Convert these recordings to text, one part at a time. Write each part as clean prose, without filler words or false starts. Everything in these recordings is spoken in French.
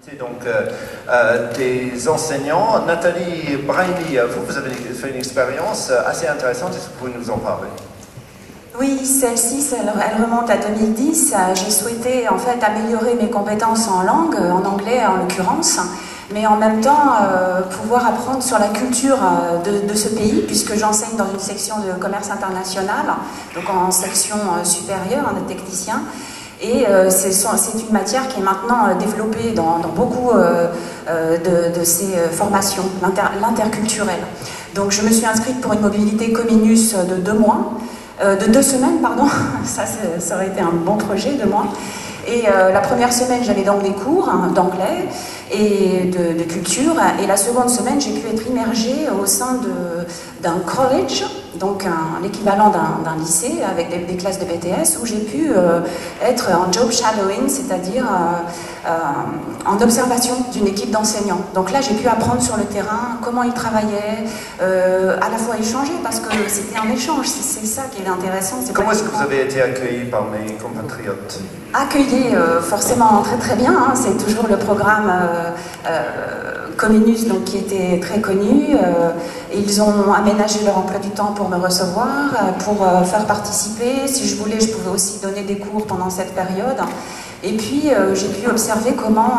Donc, des enseignants. Nathalie Brahimi, vous avez fait une expérience assez intéressante. Est-ce que vous pouvez nous en parler? Oui, celle-ci, elle remonte à 2010. J'ai souhaité en fait améliorer mes compétences en langue, en anglais en l'occurrence, mais en même temps pouvoir apprendre sur la culture de ce pays, puisque j'enseigne dans une section de commerce international, donc en section supérieure, en technicien. Et c'est une matière qui est maintenant développée dans beaucoup de ces formations, l'interculturel. Donc je me suis inscrite pour une mobilité Comenius de 2 mois, de 2 semaines, pardon, ça aurait été un bon projet, 2 mois. Et la première semaine, j'avais donc des cours d'anglais et de culture. Et la seconde semaine, j'ai pu être immergée au sein d'un college, donc l'équivalent d'un lycée avec des classes de BTS, où j'ai pu être en job shadowing, c'est-à-dire en observation d'une équipe d'enseignants. Donc là, j'ai pu apprendre sur le terrain comment ils travaillaient, à la fois échanger, parce que c'était un échange, c'est ça qui est intéressant. Comment est-ce que vous avez été accueillis par mes compatriotes? Accueillis forcément très très bien, hein. C'est toujours le programme Comenius donc, qui était très connu. Ils ont aménagé leur emploi du temps pour me recevoir, pour faire participer. Si je voulais, je pouvais aussi donner des cours pendant cette période. Et puis, j'ai pu observer comment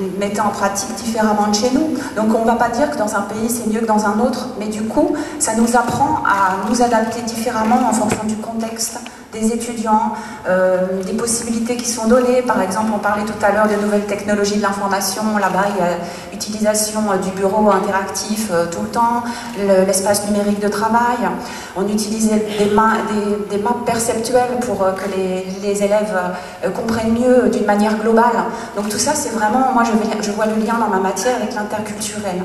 ils mettaient en pratique différemment de chez nous. Donc, on ne va pas dire que dans un pays, c'est mieux que dans un autre, mais du coup, ça nous apprend à nous adapter différemment en fonction du contexte des étudiants, des possibilités qui sont données. Par exemple, on parlait tout à l'heure des nouvelles technologies de l'information. Là-bas, il y a l'utilisation du bureau interactif tout le temps, l'espace numérique de travail. On utilisait des maps perceptuelles pour que les élèves comprennent mieux d'une manière globale. Donc tout ça, c'est vraiment, moi je vois le lien dans ma matière avec l'interculturel.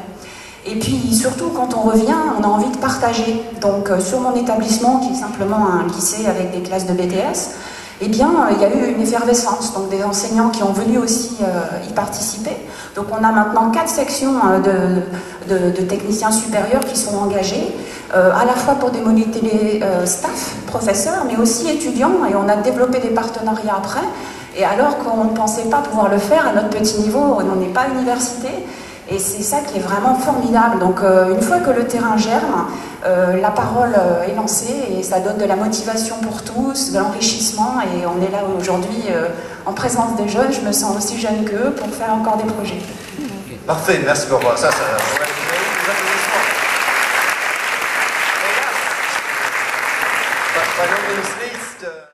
Et puis surtout, quand on revient, on a envie de partager. Donc sur mon établissement, qui est simplement un lycée avec des classes de BTS, eh bien, il y a eu une effervescence, donc des enseignants qui ont voulu aussi y participer. Donc on a maintenant 4 sections de techniciens supérieurs qui sont engagés, à la fois pour des mobilités staff, professeurs, mais aussi étudiants, et on a développé des partenariats après. Et alors qu'on ne pensait pas pouvoir le faire à notre petit niveau, on n'est pas université. Et c'est ça qui est vraiment formidable. Donc une fois que le terrain germe, la parole est lancée et ça donne de la motivation pour tous, de l'enrichissement. Et on est là aujourd'hui en présence des jeunes. Je me sens aussi jeune qu'eux pour faire encore des projets. Parfait, merci beaucoup. Ça By no means least,